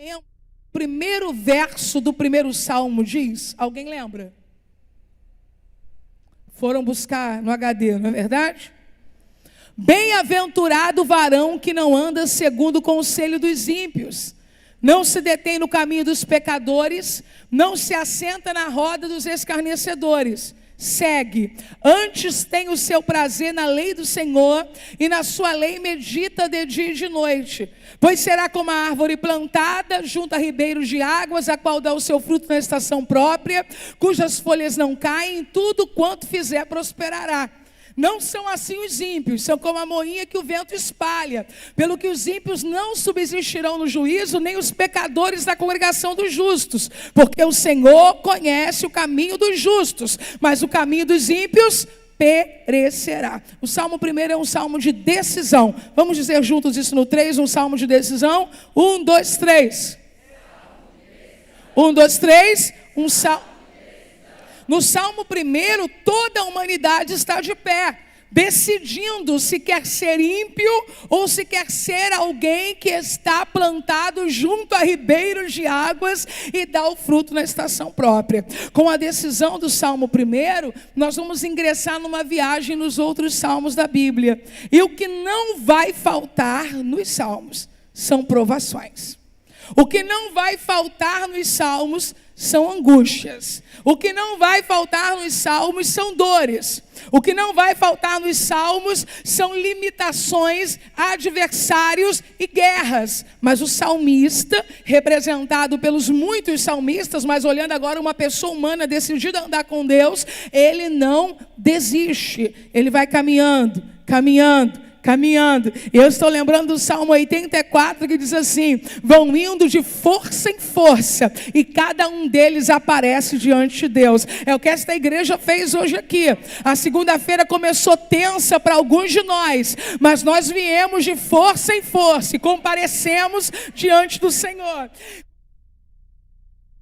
O primeiro verso do primeiro salmo diz, alguém lembra? Foram buscar no HD, não é verdade? Bem-aventurado o varão que não anda segundo o conselho dos ímpios, não se detém no caminho dos pecadores, não se assenta na roda dos escarnecedores. Segue, antes tem o seu prazer na lei do Senhor, e na sua lei medita de dia e de noite. Pois será como a árvore plantada junto a ribeiros de águas, a qual dá o seu fruto na estação própria, cujas folhas não caem, tudo quanto fizer prosperará. Não são assim os ímpios, são como a moinha que o vento espalha. Pelo que os ímpios não subsistirão no juízo, nem os pecadores da congregação dos justos. Porque o Senhor conhece o caminho dos justos, mas o caminho dos ímpios perecerá. O salmo primeiro é um salmo de decisão. Vamos dizer juntos isso no 3, um salmo de decisão? 1, 2, 3. 1, 2, 3, um salmo. No Salmo 1, toda a humanidade está de pé, decidindo se quer ser ímpio ou se quer ser alguém que está plantado junto a ribeiros de águas e dá o fruto na estação própria. Com a decisão do Salmo 1, nós vamos ingressar numa viagem nos outros salmos da Bíblia. E o que não vai faltar nos salmos são provações. O que não vai faltar nos salmos são angústias. O que não vai faltar nos salmos são dores. O que não vai faltar nos salmos são limitações, adversários e guerras. Mas o salmista, representado pelos muitos salmistas, mas olhando agora uma pessoa humana decidida a andar com Deus, ele não desiste. Ele vai caminhando, caminhando. Eu estou lembrando do Salmo 84 que diz assim: vão indo de força em força e cada um deles aparece diante de Deus. É o que esta igreja fez hoje aqui. A segunda-feira começou tensa para alguns de nós, mas nós viemos de força em força e comparecemos diante do Senhor.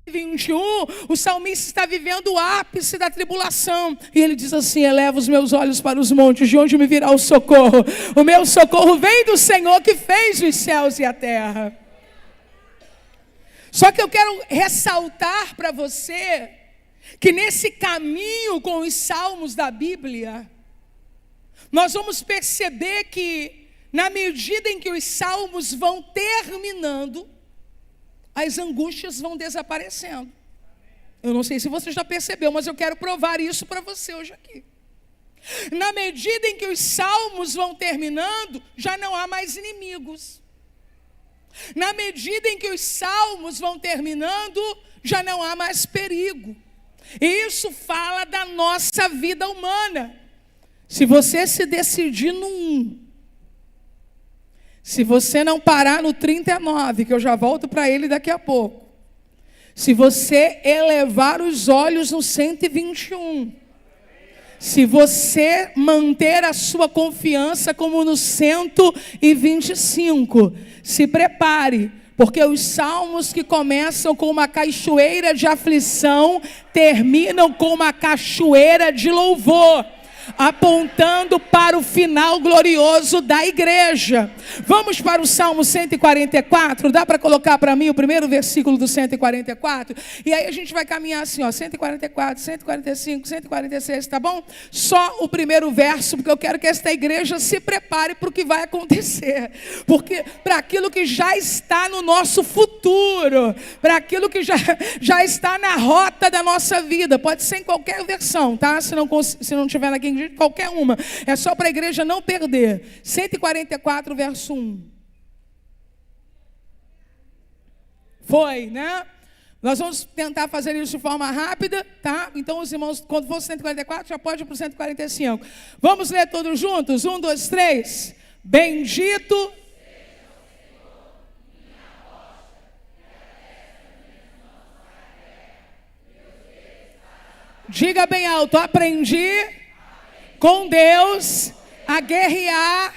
21, o salmista está vivendo o ápice da tribulação, e ele diz assim: eleva os meus olhos para os montes, de onde me virá o socorro? O meu socorro vem do Senhor que fez os céus e a terra. Só que eu quero ressaltar para você que nesse caminho com os salmos da Bíblia, nós vamos perceber que na medida em que os salmos vão terminando, as angústias vão desaparecendo. Eu não sei se você já percebeu, mas eu quero provar isso para você hoje aqui. Na medida em que os salmos vão terminando, já não há mais inimigos. Na medida em que os salmos vão terminando, já não há mais perigo. E isso fala da nossa vida humana. Se você se decidir no 1, se você não parar no 39, que eu já volto para ele daqui a pouco. Se você elevar os olhos no 121. Se você manter a sua confiança como no 125. Se prepare, porque os salmos que começam com uma cachoeira de aflição, terminam com uma cachoeira de louvor, apontando para o final glorioso da igreja. Vamos para o Salmo 144, dá para colocar para mim o primeiro versículo do 144? E aí a gente vai caminhar assim, ó, 144, 145, 146, tá bom? Só o primeiro verso, porque eu quero que esta igreja se prepare para o que vai acontecer, porque para aquilo que já está no nosso futuro, para aquilo que já está na rota da nossa vida. Pode ser em qualquer versão, tá? Se não tiver na King, qualquer uma, é só para a igreja não perder. 144, verso 1. Foi, né? Nós vamos tentar fazer isso de forma rápida, tá? Então os irmãos, quando for 144, já pode ir para o 145. Vamos ler todos juntos? 1, 2, 3. Bendito. Diga bem alto: aprendi com Deus a guerrear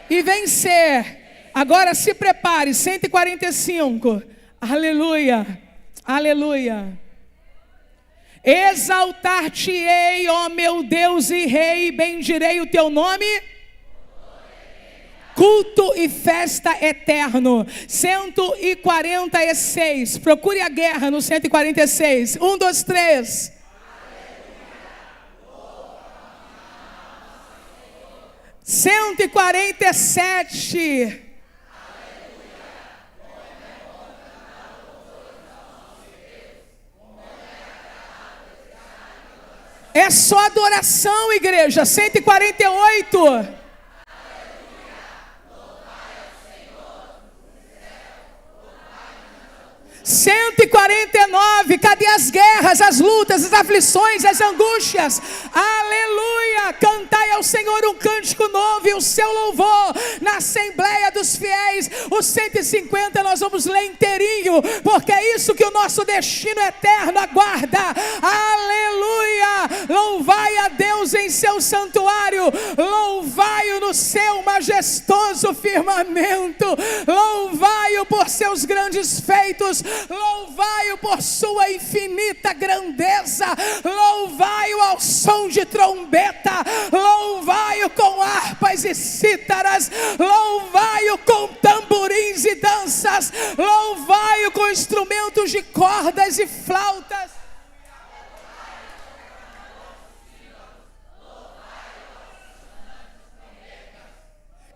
e vencer. Agora se prepare, 145. Aleluia, aleluia. Exaltar-te-ei, ó meu Deus e Rei, bendirei o teu nome. Culto e festa eterno. 146. Procure a guerra no 146. 1, 2, 3. 147. É só adoração, igreja. 148. 149, cadê as guerras, as lutas, as aflições, as angústias? Aleluia! Cantai ao Senhor um cântico novo e o seu louvor na Assembleia dos Fiéis. O 150 nós vamos ler inteirinho, porque é isso que o nosso destino eterno aguarda. Aleluia! Louvai a Deus em seu santuário, louvai-o no seu majestoso firmamento, louvai-o por seus grandes feitos, louvai-o por sua infinita grandeza, louvai-o ao som de trombeta, louvai-o com harpas e cítaras, louvai-o com tamborins e danças, louvai-o com instrumentos de cordas e flautas.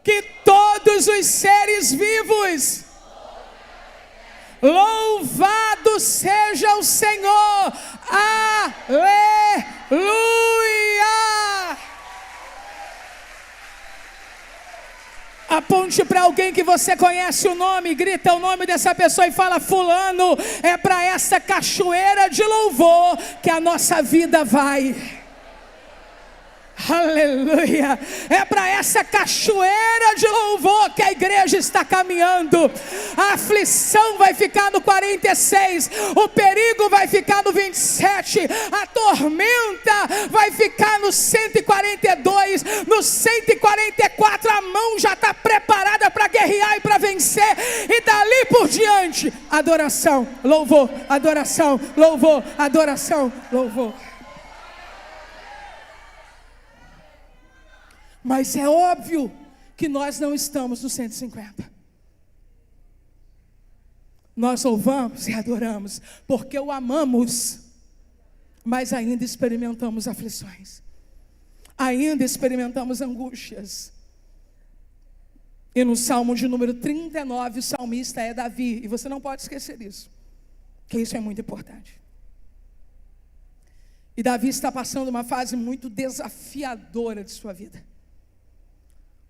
Que todos os seres vivos, louvado seja o Senhor, aleluia. Aponte para alguém que você conhece o nome, grita o nome dessa pessoa e fala: fulano, é para essa cachoeira de louvor que a nossa vida vai. Aleluia, é para essa cachoeira de louvor que a igreja está caminhando. A aflição vai ficar no 46, o perigo vai ficar no 27, a tormenta vai ficar no 142, no 144 a mão já está preparada para guerrear e para vencer, e dali por diante, adoração, louvor, adoração, louvor, adoração, louvor. Mas é óbvio que nós não estamos no 150. Nós louvamos e adoramos porque o amamos, mas ainda experimentamos aflições, ainda experimentamos angústias. E no Salmo de número 39, o salmista é Davi, e você não pode esquecer disso, que isso é muito importante. E Davi está passando uma fase muito desafiadora de sua vida.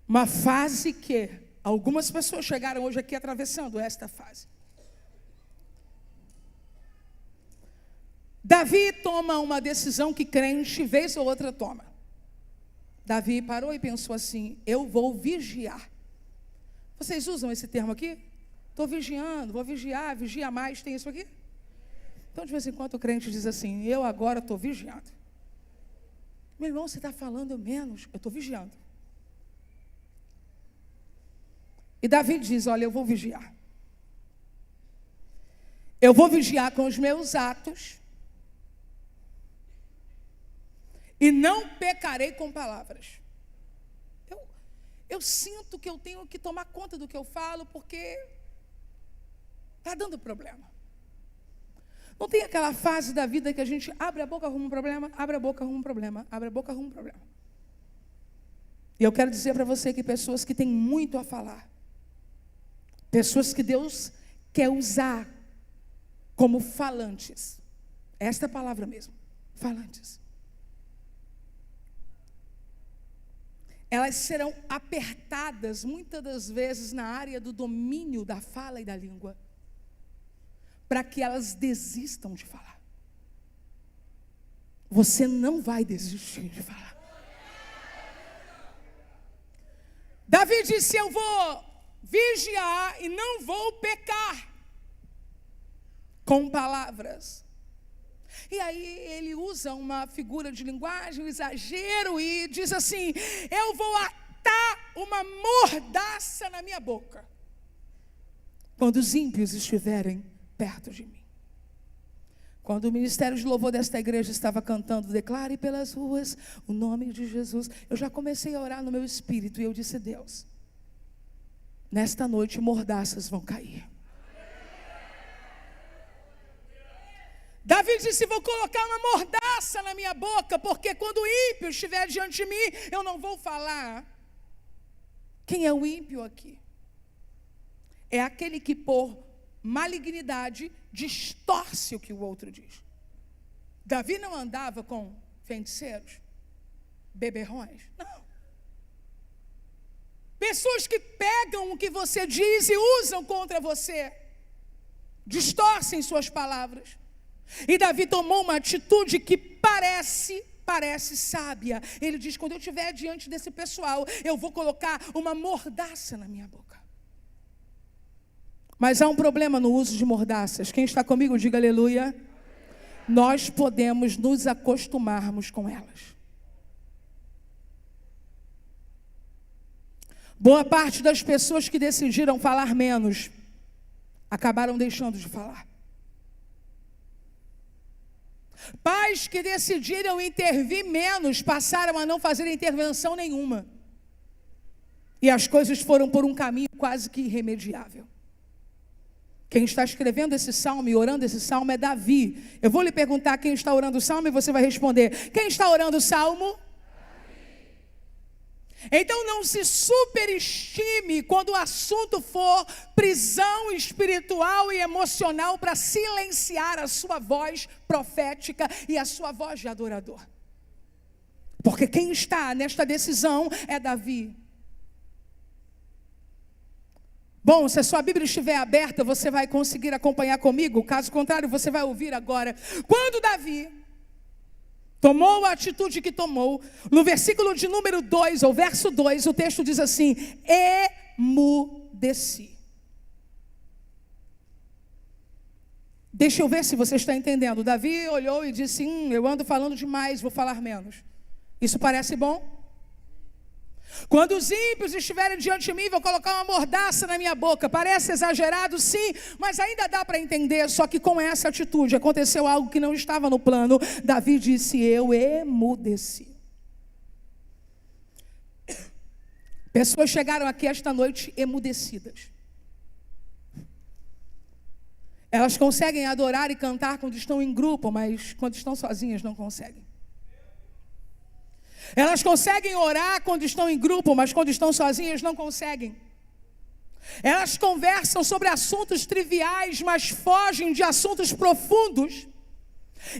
Uma fase que algumas pessoas chegaram hoje aqui atravessando esta fase. Davi toma uma decisão que crente vez ou outra toma. Davi parou e pensou assim: eu vou vigiar. Vocês usam esse termo aqui? Estou vigiando, vou vigiar, vigia mais, tem isso aqui? Então de vez em quando o crente diz assim: eu agora estou vigiando. Meu irmão, você está falando menos, eu estou vigiando. E Davi diz: olha, eu vou vigiar. Eu vou vigiar com os meus atos. E não pecarei com palavras. Eu sinto que eu tenho que tomar conta do que eu falo, porque está dando problema. Não tem aquela fase da vida que a gente abre a boca, arruma um problema, abre a boca, arruma um problema, abre a boca, arruma um problema. E eu quero dizer para você que pessoas que têm muito a falar, pessoas que Deus quer usar como falantes, esta palavra mesmo, falantes, elas serão apertadas muitas das vezes na área do domínio da fala e da língua, para que elas desistam de falar. Você não vai desistir de falar. Davi disse: eu vou vigiar e não vou pecar com palavras. E aí ele usa uma figura de linguagem, um exagero, e diz assim: eu vou atar uma mordaça na minha boca quando os ímpios estiverem perto de mim. Quando o ministério de louvor desta igreja estava cantando "Declare pelas ruas o nome de Jesus", eu já comecei a orar no meu espírito, e eu disse: Deus, nesta noite mordaças vão cair. Davi disse: vou colocar uma mordaça na minha boca, porque quando o ímpio estiver diante de mim, eu não vou falar. Quem é o ímpio aqui? É aquele que por malignidade distorce o que o outro diz. Davi não andava com feiticeiros, beberrões, não. Pessoas que pegam o que você diz e usam contra você, distorcem suas palavras. E Davi tomou uma atitude que parece sábia. Ele diz: quando eu estiver diante desse pessoal, eu vou colocar uma mordaça na minha boca. Mas há um problema no uso de mordaças. Quem está comigo, diga aleluia. Nós podemos nos acostumarmos com elas. Boa parte das pessoas que decidiram falar menos acabaram deixando de falar. Pais que decidiram intervir menos passaram a não fazer intervenção nenhuma. E as coisas foram por um caminho quase que irremediável. Quem está escrevendo esse salmo e orando esse salmo é Davi. Eu vou lhe perguntar quem está orando o salmo e você vai responder: quem está orando o salmo? Então não se superestime quando o assunto for prisão espiritual e emocional para silenciar a sua voz profética e a sua voz de adorador. Porque quem está nesta decisão é Davi. Bom, se a sua Bíblia estiver aberta, você vai conseguir acompanhar comigo. Caso contrário, você vai ouvir agora. Quando Davi tomou a atitude que tomou, no versículo de número 2, ou verso 2, o texto diz assim: emudeci. Deixa eu ver se você está entendendo. Davi olhou e disse: eu ando falando demais, vou falar menos. Isso parece bom? Quando os ímpios estiverem diante de mim, vou colocar uma mordaça na minha boca. Parece exagerado, sim, mas ainda dá para entender. Só que com essa atitude aconteceu algo que não estava no plano. Davi disse: eu emudeci. Pessoas chegaram aqui esta noite emudecidas. Elas conseguem adorar e cantar quando estão em grupo, mas quando estão sozinhas não conseguem. Elas conseguem orar quando estão em grupo, mas quando estão sozinhas não conseguem. Elas conversam sobre assuntos triviais, mas fogem de assuntos profundos.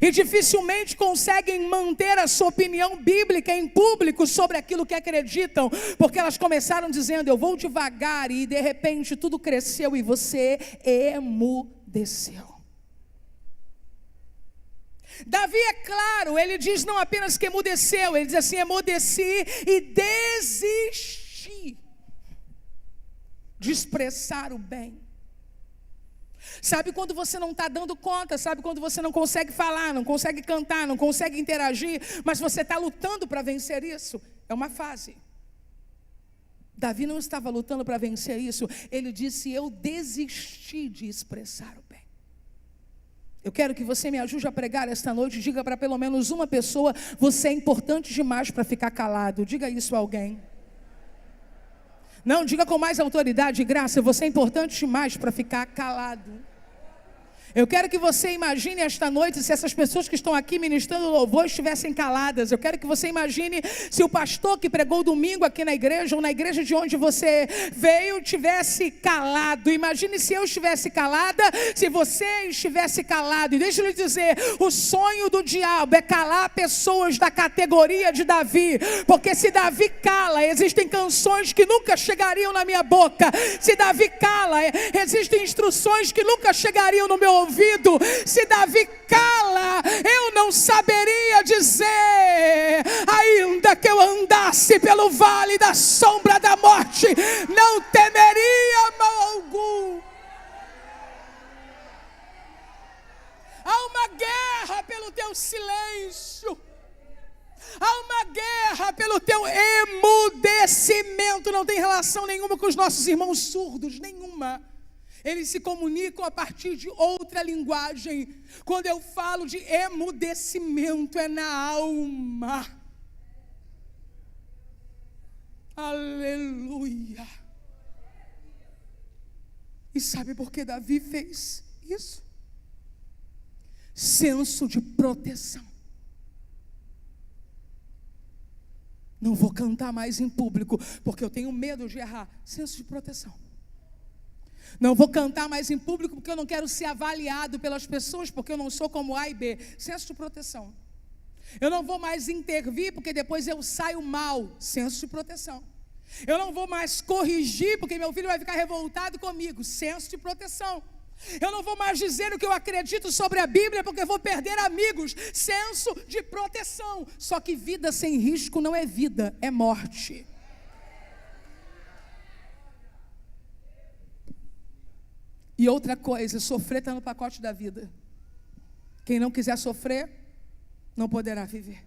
E dificilmente conseguem manter a sua opinião bíblica em público sobre aquilo que acreditam. Porque elas começaram dizendo: eu vou devagar, e de repente tudo cresceu e você emudeceu. Davi é claro, ele diz não apenas que emudeceu, ele diz assim: emudeci e desisti de expressar o bem. Sabe quando você não está dando conta, sabe quando você não consegue falar, não consegue cantar, não consegue interagir, mas você está lutando para vencer isso? É uma fase. Davi não estava lutando para vencer isso, ele disse: eu desisti de expressar o bem. Eu quero que você me ajude a pregar esta noite. Diga para pelo menos uma pessoa: você é importante demais para ficar calado. Diga isso a alguém. Não, diga com mais autoridade e graça: você é importante demais para ficar calado. Eu quero que você imagine esta noite se essas pessoas que estão aqui ministrando louvor estivessem caladas. Eu quero que você imagine se o pastor que pregou domingo aqui na igreja, ou na igreja de onde você veio, tivesse calado. Imagine se eu estivesse calada, se você estivesse calado. E deixa eu lhe dizer, o sonho do diabo é calar pessoas da categoria de Davi. Porque se Davi cala, existem canções que nunca chegariam na minha boca. Se Davi cala, existem instruções que nunca chegariam no meu ouvido. Se Davi cala, eu não saberia dizer: ainda que eu andasse pelo vale da sombra da morte, não temeria mal algum. Há uma guerra pelo teu silêncio. Há uma guerra pelo teu emudecimento. Não tem relação nenhuma com os nossos irmãos surdos, nenhuma. Eles se comunicam a partir de outra linguagem. Quando eu falo de emudecimento, é na alma. Aleluia. E sabe por que Davi fez isso? Senso de proteção. Não vou cantar mais em público, porque eu tenho medo de errar. Senso de proteção. Não vou cantar mais em público, porque eu não quero ser avaliado pelas pessoas, porque eu não sou como A e B. Senso de proteção. Eu não vou mais intervir, porque depois eu saio mal. Senso de proteção. Eu não vou mais corrigir, porque meu filho vai ficar revoltado comigo. Senso de proteção. Eu não vou mais dizer o que eu acredito sobre a Bíblia, porque eu vou perder amigos. Senso de proteção. Só que vida sem risco não é vida, é morte. E outra coisa, sofrer está no pacote da vida. Quem não quiser sofrer, não poderá viver.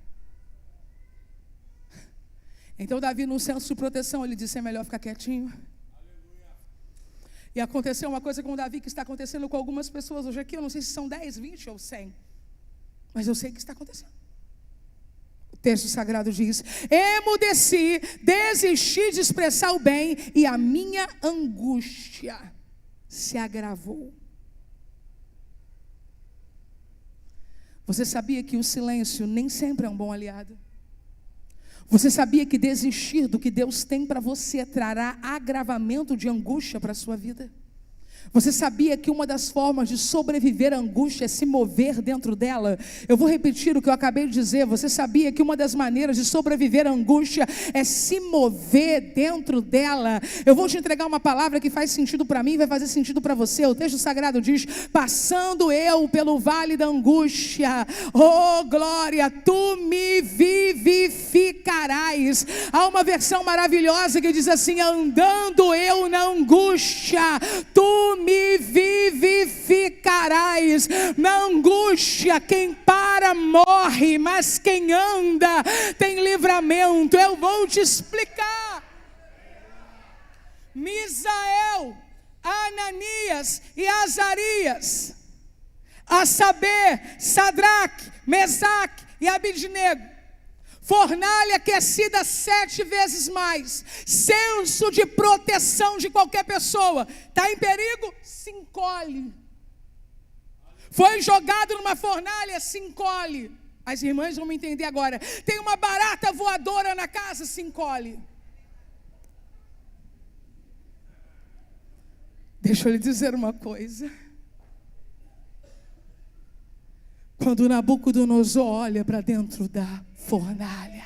Então Davi, num senso de proteção, ele disse, é melhor ficar quietinho. E aconteceu uma coisa com Davi que está acontecendo com algumas pessoas hoje aqui. Eu não sei se são 10, 20 ou 100. Mas eu sei que está acontecendo. O texto sagrado diz, emudeci, desisti de expressar o bem, e a minha angústia se agravou. Você sabia que o silêncio nem sempre é um bom aliado? Você sabia que desistir do que Deus tem para você trará agravamento de angústia para a sua vida? Você sabia que uma das formas de sobreviver à angústia é se mover dentro dela? Eu vou repetir o que eu acabei de dizer. Você sabia que uma das maneiras de sobreviver à angústia é se mover dentro dela? Eu vou te entregar uma palavra que faz sentido para mim e vai fazer sentido para você. O texto sagrado diz, passando eu pelo vale da angústia, oh glória, tu me vivificarás. Há uma versão maravilhosa que diz assim, andando eu na angústia, tu me vivificarás. Na angústia, quem para morre, mas quem anda tem livramento. Eu vou te explicar. Misael, Ananias e Azarias, a saber, Sadraque, Mesaque e Abidnego, fornalha aquecida 7 vezes mais. Senso de proteção de qualquer pessoa. Está em perigo? Se encolhe. Foi jogado numa fornalha? Se encolhe. As irmãs vão me entender agora. Tem uma barata voadora na casa? Se encolhe. Deixa eu lhe dizer uma coisa. Quando Nabucodonosor olha para dentro da fornalha,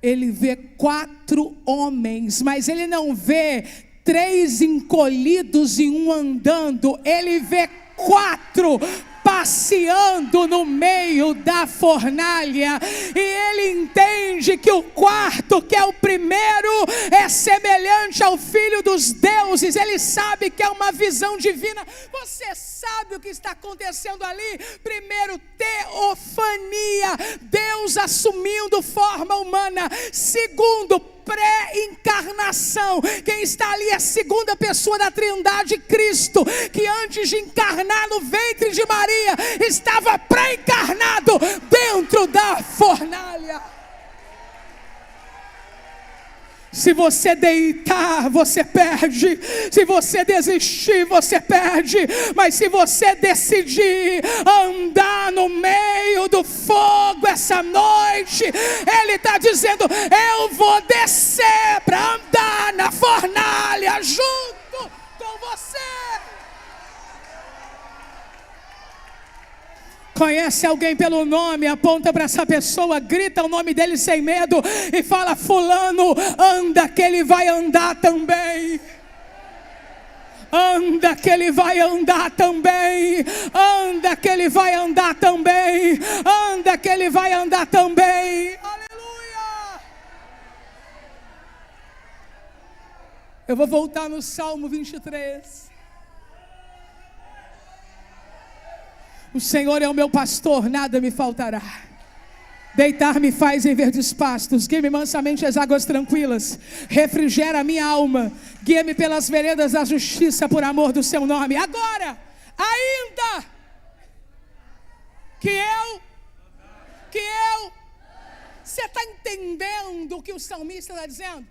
ele vê 4 homens, mas ele não vê 3 encolhidos e 1 andando. Ele vê 4 passeando no meio da fornalha, e ele entende que o quarto, que é o primeiro, é semelhante ao Filho dos deuses. Ele sabe que é uma visão divina. Você sabe o que está acontecendo ali? Primeiro, teofania, Deus assumindo forma humana. Segundo, pré-encarnação. Quem está ali é a segunda pessoa da Trindade, Cristo, que antes de encarnar no ventre de Maria, estava pré-encarnado dentro da fornalha. Se você deitar, você perde. Se você desistir, você perde. Mas se você decidir andar no meio do fogo essa noite, Ele está dizendo, eu vou descer para andar na fornalha junto com você. Conhece alguém pelo nome, aponta para essa pessoa, grita o nome dele sem medo e fala, fulano, anda que ele vai andar também. Anda que ele vai andar também. Anda que ele vai andar também. Anda que ele vai andar também. Aleluia! Eu vou voltar no Salmo 23. O Senhor é o meu pastor, nada me faltará. Deitar-me faz em verdes pastos, guia-me mansamente às águas tranquilas, refrigera a minha alma, guia-me pelas veredas da justiça por amor do seu nome. Agora, ainda que eu, você está entendendo o que o salmista está dizendo?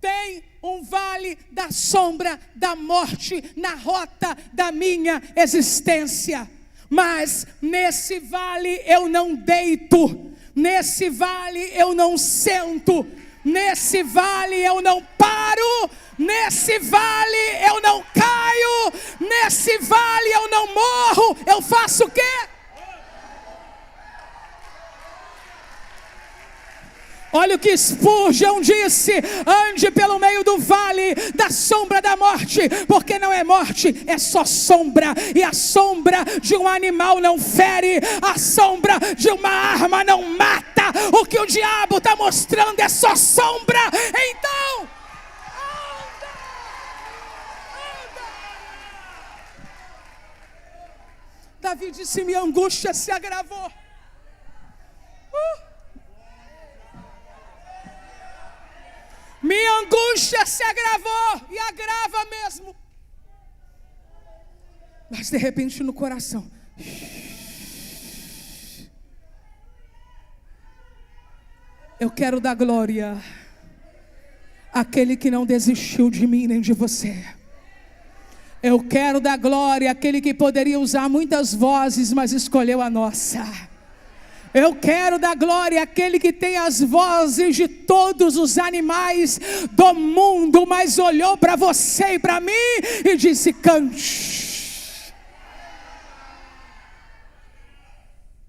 tem um vale da sombra da morte na rota da minha existência. Mas nesse vale eu não deito, nesse vale eu não sento, nesse vale eu não paro, nesse vale eu não caio, nesse vale eu não morro. Eu faço o quê? Olha o que Spurgeon disse: ande pelo meio do vale da sombra da morte, porque não é morte, é só sombra, e a sombra de um animal não fere, a sombra de uma arma não mata. O que o diabo está mostrando é só sombra. Então, anda. Davi disse: minha angústia se agravou. Minha angústia se agravou, e agrava mesmo. Mas de repente no coração, eu quero dar glória àquele que não desistiu de mim nem de você. Eu quero dar glória àquele que poderia usar muitas vozes, mas escolheu a nossa. Eu quero dar glória àquele que tem as vozes de todos os animais do mundo, mas olhou para você e para mim e disse: cante.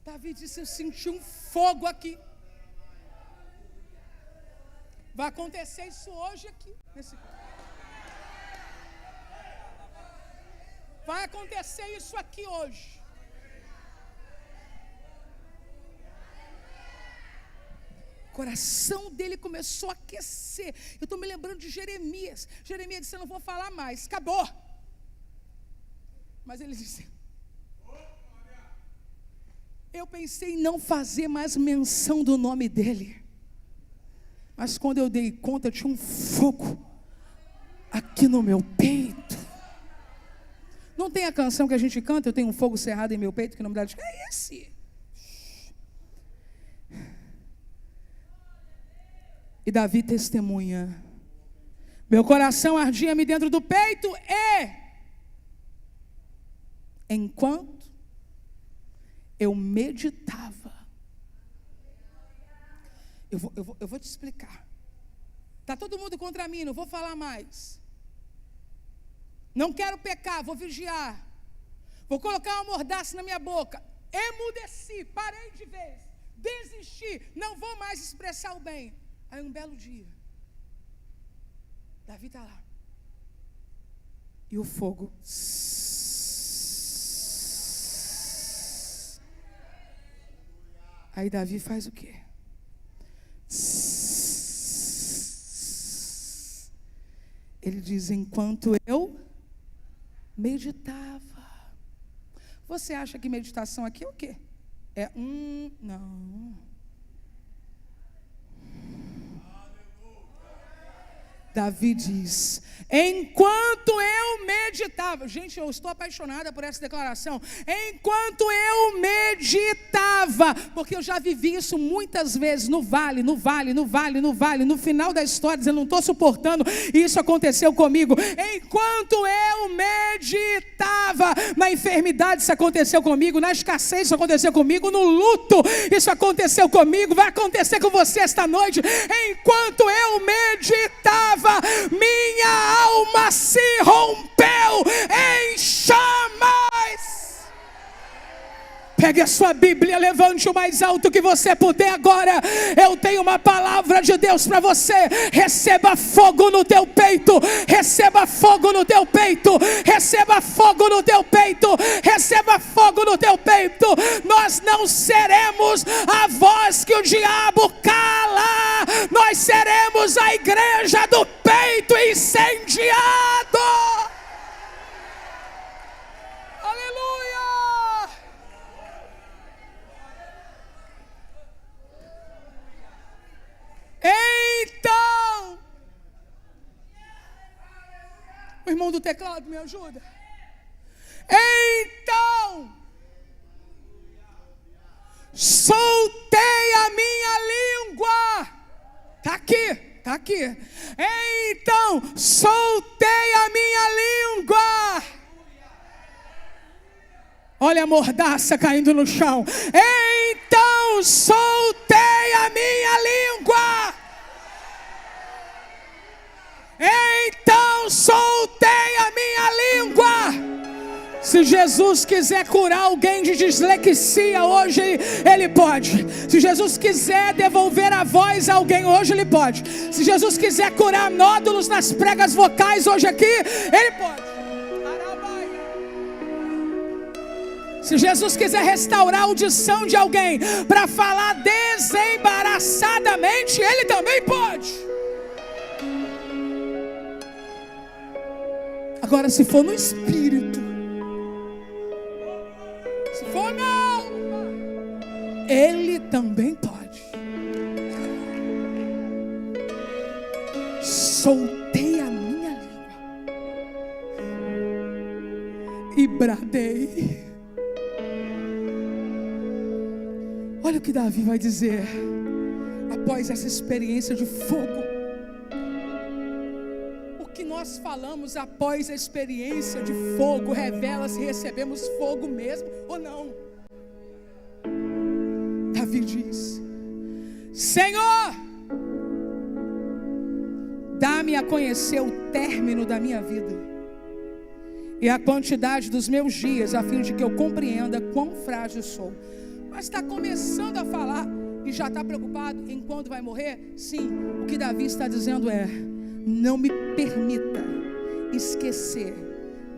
Davi disse: eu senti um fogo aqui. Vai acontecer isso hoje aqui. Vai acontecer isso aqui hoje. O coração dele começou a aquecer. Eu estou me lembrando de Jeremias. Jeremias disse: eu não vou falar mais, acabou. Mas ele disse: eu pensei em não fazer mais menção do nome dele. Mas quando eu dei conta, tinha um fogo aqui no meu peito. Não tem a canção que a gente canta, eu tenho um fogo cerrado em meu peito, que o nome dela é esse. E Davi testemunha: meu coração ardia-me dentro do peito, e enquanto eu meditava. Eu vou te explicar. Está todo mundo contra mim, não vou falar mais. Não quero pecar, vou vigiar. Vou colocar uma mordaça na minha boca. Emudeci, parei de vez, desisti, não vou mais expressar o bem. Aí um belo dia, Davi está lá, e o fogo, aí Davi faz o quê? Ele diz: enquanto eu meditava. Você acha que meditação aqui é o quê? É não. Davi diz: enquanto eu meditava. Gente, eu estou apaixonada por essa declaração. Enquanto eu meditava, porque eu já vivi isso muitas vezes no vale. No final da história, dizendo: não estou suportando, e isso aconteceu comigo. Enquanto eu meditava, na enfermidade isso aconteceu comigo, na escassez isso aconteceu comigo, no luto isso aconteceu comigo, vai acontecer com você esta noite. Enquanto eu meditava, minha alma se rompeu em chamas. Pegue a sua Bíblia, levante o mais alto que você puder agora. Eu tenho uma palavra de Deus para você. Receba fogo no teu peito. Receba fogo no teu peito. Receba fogo no teu peito. Receba fogo no teu peito. Nós não seremos a voz que o diabo cala. Nós seremos a igreja do peito incendiado. Aleluia. Então, o irmão do teclado me ajuda. Então, soltei a minha língua. Está aqui. Então soltei a minha língua. Olha a mordaça caindo no chão. Então soltei a minha língua. Então soltei a minha língua. Se Jesus quiser curar alguém de dislexia hoje, Ele pode. Se Jesus quiser devolver a voz a alguém hoje, Ele pode. Se Jesus quiser curar nódulos nas pregas vocais hoje aqui, Ele pode. Se Jesus quiser restaurar a audição de alguém para falar desembaraçadamente, Ele também pode. Agora, se for no Espírito, se for na alma, Ele também pode. Soltei a minha língua e bradei. Olha o que Davi vai dizer após essa experiência de fogo. O que nós falamos após a experiência de fogo revela se recebemos fogo mesmo ou não. Davi diz: Senhor, dá-me a conhecer o término da minha vida e a quantidade dos meus dias, a fim de que eu compreenda quão frágil sou. Mas está começando a falar e já está preocupado em quando vai morrer? Sim, o que Davi está dizendo é: não me permita esquecer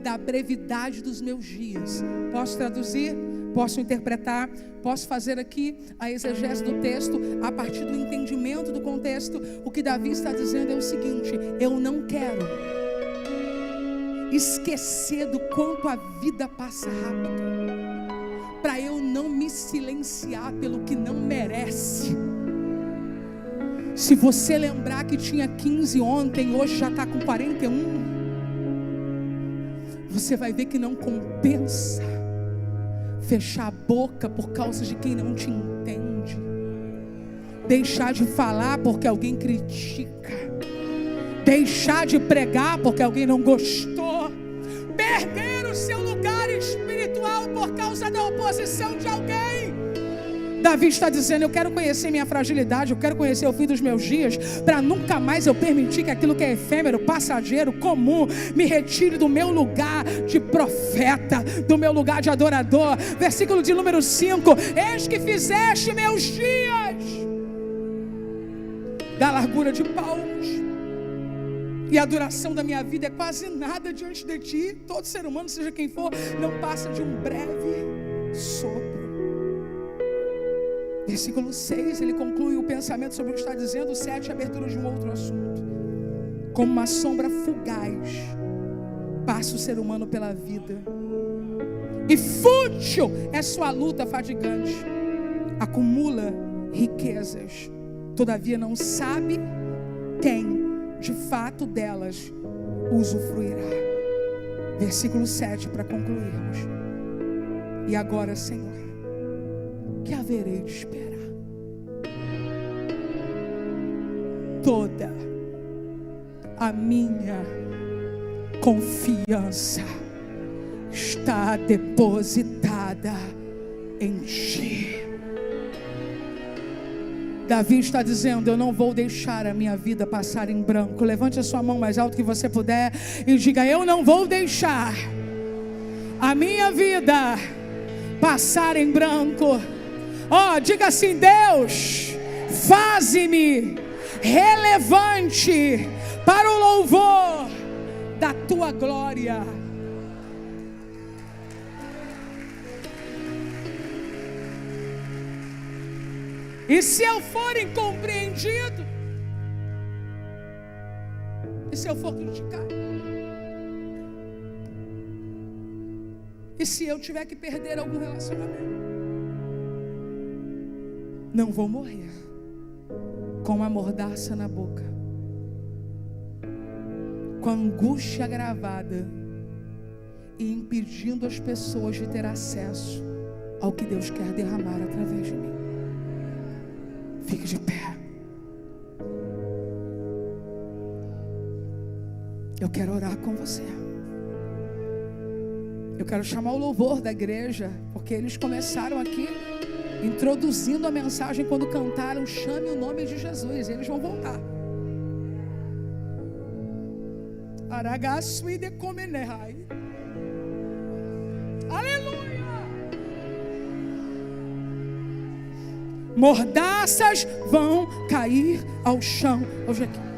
da brevidade dos meus dias. Posso traduzir? Posso interpretar? Posso fazer aqui a exegese do texto a partir do entendimento do contexto. O que Davi está dizendo é o seguinte: eu não quero esquecer do quanto a vida passa rápido, para eu não me silenciar pelo que não merece. Se você lembrar que tinha 15 ontem, hoje já está com 41, você vai ver que não compensa fechar a boca por causa de quem não te entende, deixar de falar porque alguém critica, deixar de pregar porque alguém não gostou, perder o seu lugar espiritual por causa da oposição de alguém. Davi está dizendo: eu quero conhecer minha fragilidade, eu quero conhecer o fim dos meus dias, para nunca mais eu permitir que aquilo que é efêmero, passageiro, comum, me retire do meu lugar de profeta, do meu lugar de adorador. Versículo de número 5: eis que fizeste meus dias da largura de palmos, e a duração da minha vida é quase nada diante de ti. Todo ser humano, seja quem for, não passa de um breve sopro. Versículo 6, ele conclui o pensamento sobre o que está dizendo. O 7, a abertura de um outro assunto. Como uma sombra fugaz passa o ser humano pela vida, e fútil é sua luta fadigante. Acumula riquezas, todavia não sabe quem de fato delas usufruirá. Versículo 7, para concluirmos. E agora, Senhor, que haverei de esperar? Toda a minha confiança está depositada em ti. Davi está dizendo: eu não vou deixar a minha vida passar em branco. Levante a sua mão mais alto que você puder e diga: eu não vou deixar a minha vida passar em branco. Oh, diga assim: Deus, faze-me relevante para o louvor da tua glória. E se eu for incompreendido, e se eu for criticado, e se eu tiver que perder algum relacionamento, não vou morrer com uma mordaça na boca, com a angústia agravada e impedindo as pessoas de ter acesso ao que Deus quer derramar através de mim. Fique de pé. Eu quero orar com você. Eu quero chamar o louvor da igreja, porque eles começaram aqui introduzindo a mensagem quando cantaram chame o nome de Jesus. Eles vão voltar. Aragaço e decomenehai. Aleluia! Mordaças vão cair ao chão. Hoje aqui.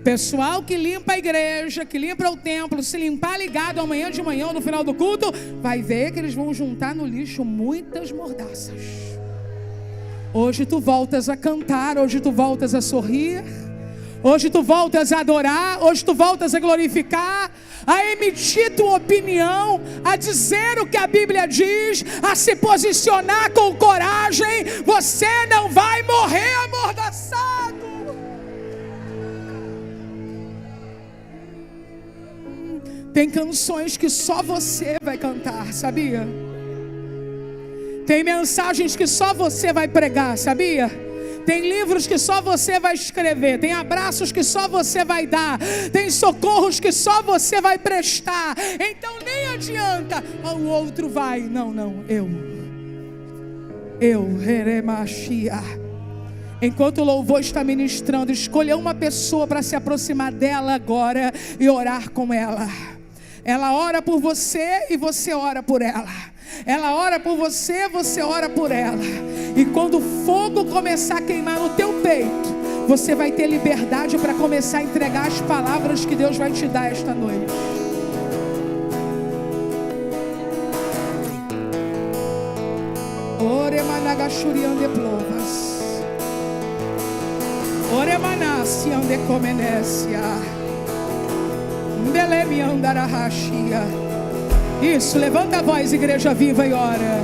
Pessoal que limpa a igreja, que limpa o templo, se limpar ligado amanhã de manhã ou no final do culto, vai ver que eles vão juntar no lixo muitas mordaças. Hoje tu voltas a cantar, hoje tu voltas a sorrir, hoje tu voltas a adorar, hoje tu voltas a glorificar, a emitir tua opinião, a dizer o que a Bíblia diz, a se posicionar com coragem. Você não vai morrer amordaçado. Tem canções que só você vai cantar, sabia? Tem mensagens que só você vai pregar, sabia? Tem livros que só você vai escrever. Tem abraços que só você vai dar. Tem socorros que só você vai prestar. Então nem adianta, o outro vai. Não, eu, Heremachia. Enquanto o louvor está ministrando, escolha uma pessoa para se aproximar dela agora e orar com ela. Ela ora por você e você ora por ela. Ela ora por você, você ora por ela. E quando o fogo começar a queimar no teu peito, você vai ter liberdade para começar a entregar as palavras que Deus vai te dar esta noite. Oremanagashurian de plovas. Oremanasian de comenécia. Isso, levanta a voz, igreja viva, e ora.